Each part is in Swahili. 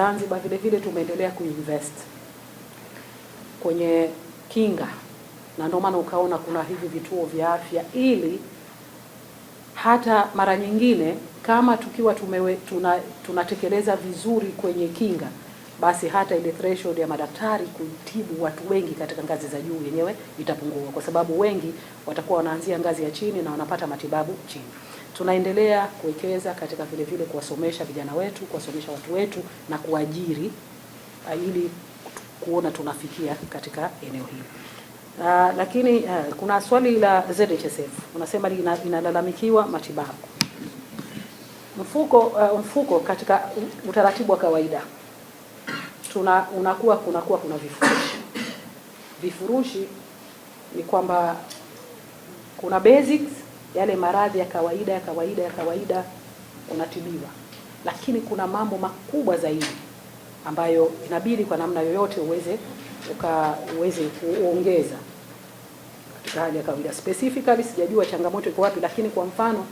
Zanzibar vile vile tumeendelea kuinvest kwenye kinga, na ndio maana ukaona kuna hivi vituo vya afya, ili hata mara nyingine kama tukiwa tunatekeleza vizuri kwenye kinga, basi hata ile threshold ya madaktari kutibu watu wengi katika ngazi za juu yenyewe itapungua, kwa sababu wengi watakuwa wanaanzia ngazi ya chini na wanapata matibabu chini. Tunaendelea kuwekeza katika vile vile kuwasomesha vijana wetu, kuwasomesha watu wetu na kuajiri, ili kuona tunafikia katika eneo hili. Lakini kuna swali la ZHSF, unasema inalalamikiwa matibabu. Mfuko katika utaratibu wa kawaida kuna vifurushi. Vifurushi ni kwamba kuna basics, yale maradhi ya kawaida unatibiwa, lakini kuna mambo makubwa zaidi ambayo inabidi kwa namna yoyote uweze kuongeza katika hali ya kawaida. Specifically sijajua changamoto iko wapi, lakini kwa mfano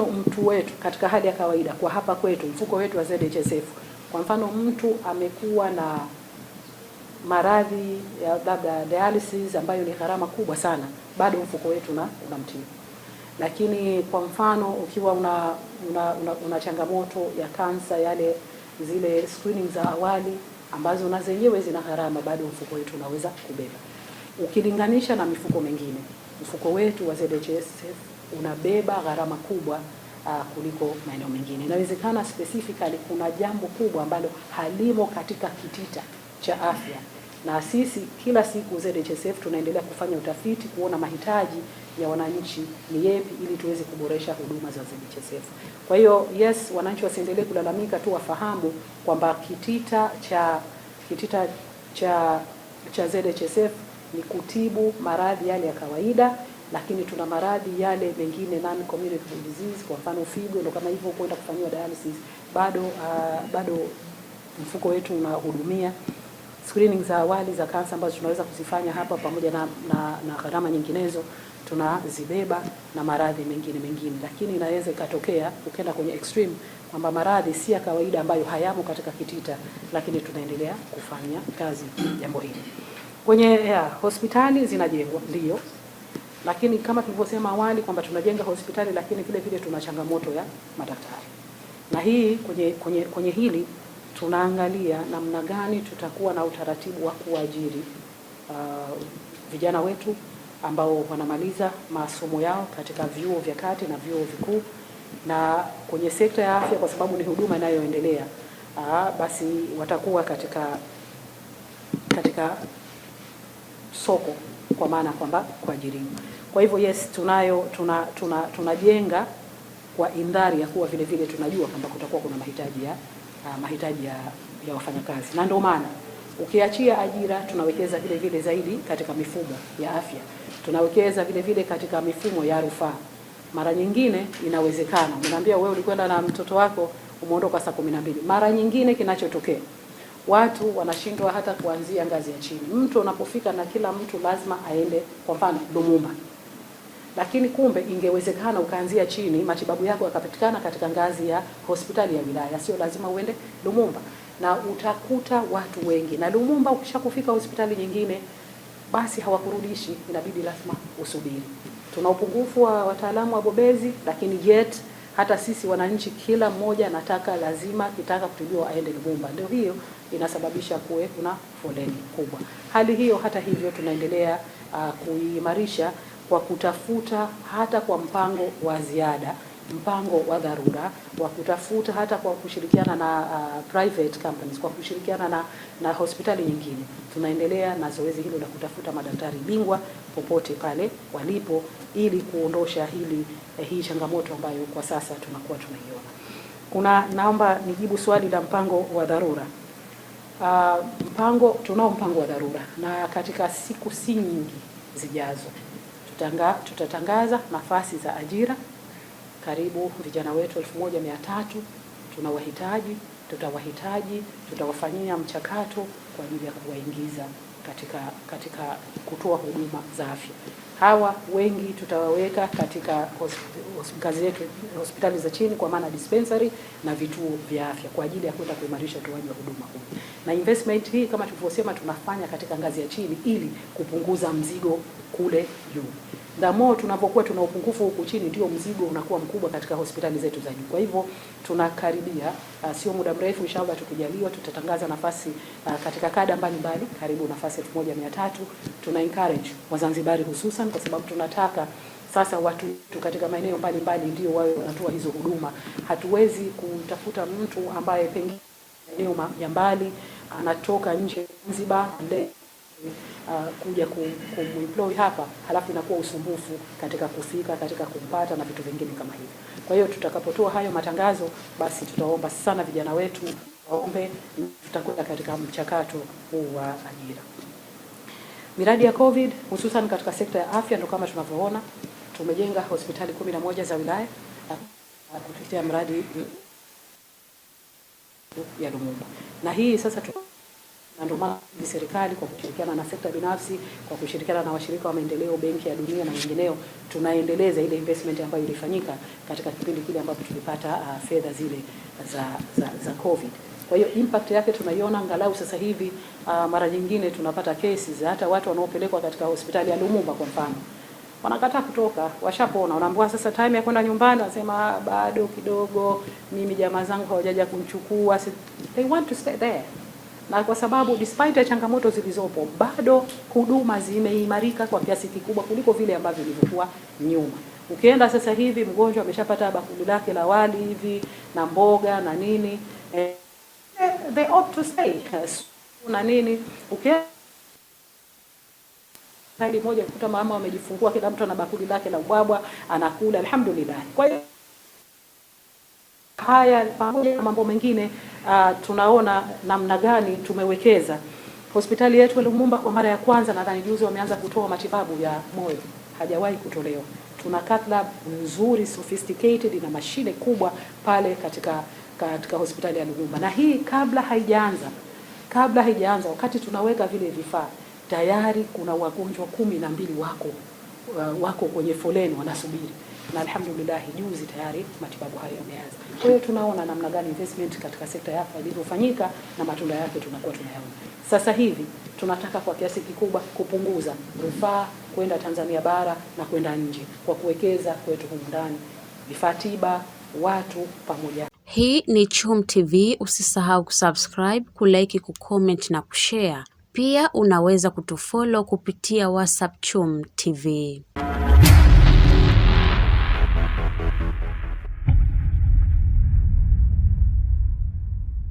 mtu wetu katika hali ya kawaida, kwa hapa kwetu mfuko wetu wa ZHSF, kwa mfano mtu amekuwa na maradhi ya labda dialysis ambayo ni gharama kubwa sana, bado mfuko wetu unamtibu. Lakini kwa mfano ukiwa una changamoto ya kansa, zile screening za awali ambazo na zenyewe zina gharama, bado mfuko wetu unaweza kubeba. Ukilinganisha na mifuko mingine, mfuko wetu wa ZHSF unabeba gharama kubwa kuliko maeneo mengine. Inawezekana specifically kuna jambo kubwa ambalo halimo katika kitita cha afya, na sisi kila siku ZHSF tunaendelea kufanya utafiti kuona mahitaji ya wananchi ni yapi, ili tuweze kuboresha huduma za ZHSF. Kwa hiyo yes, wananchi wasiendelee kulalamika tu, wafahamu kwamba kitita cha ZHSF ni kutibu maradhi yale ya kawaida, lakini tuna maradhi yale mengine non communicable disease, kwa mfano figo, ndio kama hivyo kwenda kufanyiwa dialysis, bado mfuko wetu unahudumia. Screening za awali za kansa ambazo tunaweza kuzifanya hapa, pamoja na gharama nyinginezo tunazibeba, na maradhi mengine. Lakini inaweza ikatokea ukenda kwenye extreme kwamba maradhi si ya kawaida ambayo hayamo katika kitita, lakini tunaendelea kufanya kazi jambo hili. Kwenye hospitali zinajengwa ndio, lakini kama tulivyosema awali kwamba tunajenga hospitali, lakini vile vile tuna changamoto ya madaktari. Na hii kwenye hili tunaangalia namna gani tutakuwa na utaratibu wa kuajiri vijana wetu ambao wanamaliza masomo yao katika vyuo vya kati na vyuo vikuu, na kwenye sekta ya afya, kwa sababu ni huduma inayoendelea, basi watakuwa katika soko, kwa maana kwamba kuajiriwa. Kwa hivyo yes, tunajenga kwa indhari ya kuwa vile vile tunajua kwamba kutakuwa kuna mahitaji ya wafanyakazi, na ndio maana ukiachia ajira tunawekeza vile vile zaidi katika mifumo ya afya, tunawekeza vile vile katika mifumo ya rufaa. Mara nyingine inawezekana unaambia wewe ulikwenda na mtoto wako umeondoka saa 12, mara nyingine kinachotokea watu wanashindwa hata kuanzia ngazi ya chini. Mtu unapofika na kila mtu lazima aende kwa mfano Lumumba, lakini kumbe ingewezekana ukaanzia chini, matibabu yako yakapatikana katika ngazi ya hospitali ya wilaya, sio lazima uende Lumumba. Na utakuta watu wengi na Lumumba, ukishakufika hospitali nyingine basi hawakurudishi, inabidi lazima usubiri. Tuna upungufu wa wataalamu wabobezi, lakini yet hata sisi wananchi kila mmoja anataka lazima kitaka kutibiwa aende Lumumba. Ndio hiyo inasababisha kuwe kuna foleni kubwa. Hali hiyo hata hivyo tunaendelea kuimarisha kwa kutafuta hata kwa mpango wa ziada, mpango wa dharura, wa kutafuta hata kwa kushirikiana na private companies, kwa kushirikiana na hospitali nyingine. Tunaendelea na zoezi hilo la kutafuta madaktari bingwa popote pale walipo, ili kuondosha hii changamoto ambayo kwa sasa tunakuwa tunaiona. Naomba nijibu swali la mpango wa dharura. Tunao mpango wa dharura, na katika siku si nyingi zijazo tutatangaza nafasi za ajira. Karibu vijana wetu 1300 tutawahitaji, tutawafanyia mchakato kwa ajili ya kuwaingiza katika kutoa huduma za afya. Hawa wengi tutawaweka katika hospitali za chini, kwa maana dispensary na vituo vya afya, kwa ajili ya kwenda kuimarisha utoaji wa huduma huu. Na investment hii kama tulivyosema, tunafanya katika ngazi ya chini ili kupunguza mzigo kule juu. The more tunapokuwa tuna upungufu huku chini, ndio mzigo unakuwa mkubwa katika hospitali zetu za juu. Kwa hivyo tunakaribia, sio muda mrefu inshallah, tukijaliwa tutatangaza nafasi katika kada mbalimbali, karibu nafasi 1300. Tuna encourage Wazanzibari hususan, kwa sababu tunataka sasa watu katika maeneo mbalimbali ndio wao wanatoa hizo huduma. Hatuwezi kutafuta mtu ambaye pengine maeneo ya mbali anatoka nje Zanzibar kuja kumemploy hapa, halafu inakuwa usumbufu katika kufika, katika kumpata na vitu vingine kama hivyo. Kwa hiyo tutakapotoa hayo matangazo, basi tutaomba sana vijana wetu waombe, tutakwenda katika mchakato huu wa ajira. Miradi ya COVID hususan katika sekta ya afya, ndio kama tunavyoona tumejenga hospitali 11 za wilaya kupitia mradi ya Lumumba. Na hii sasa na ndio maana serikali kwa kushirikiana na sekta binafsi, kwa kushirikiana na washirika wa maendeleo, Benki ya Dunia na wengineo, tunaendeleza ile investment ambayo ilifanyika katika kipindi kile ambapo tulipata fedha zile za COVID. Kwa hiyo impact yake tunaiona angalau sasa hivi. Mara nyingine tunapata cases hata watu wanaopelekwa katika hospitali ya Lumumba kwa mfano, wanakataa kutoka, washapona, wanaambiwa sasa time ya kwenda nyumbani, wanasema bado kidogo, mimi jamaa zangu hawajaja kumchukua, they want to stay there. Na kwa sababu despite ya changamoto zilizopo, bado huduma zimeimarika kwa kiasi kikubwa kuliko vile ambavyo ilivyokuwa nyuma. Ukienda sasa hivi mgonjwa ameshapata bakuli lake la wali hivi na mboga na nini, they ought to stay na nini. Ukienda hadi moja kukuta mama wamejifungua, kila mtu ana bakuli lake la ubwabwa anakula, alhamdulillah. Kwa hiyo haya pamoja na mambo mengine, tunaona namna gani tumewekeza. Hospitali yetu ya Lumumba kwa mara ya kwanza nadhani juzi wameanza kutoa matibabu ya moyo, hajawahi kutolewa. Tuna cath lab nzuri sophisticated na mashine kubwa pale katika hospitali ya Lumumba. Na hii kabla haijaanza wakati tunaweka vile vifaa, tayari kuna wagonjwa 12 wako kwenye foleni wanasubiri. Na alhamdulillah juzi tayari matibabu hayo yameanza. Kwa hiyo tunaona namna gani investment katika sekta ya afya ilivyofanyika na matunda yake tunakuwa tunayaona. Sasa hivi tunataka kwa kiasi kikubwa kupunguza rufaa kwenda Tanzania bara na kwenda nje kwa kuwekeza kwetu humu ndani, vifaa tiba, watu pamoja. Hii ni Chum TV, usisahau kusubscribe, kulike, kucomment na kushare. Pia unaweza kutufollow kupitia WhatsApp Chum TV.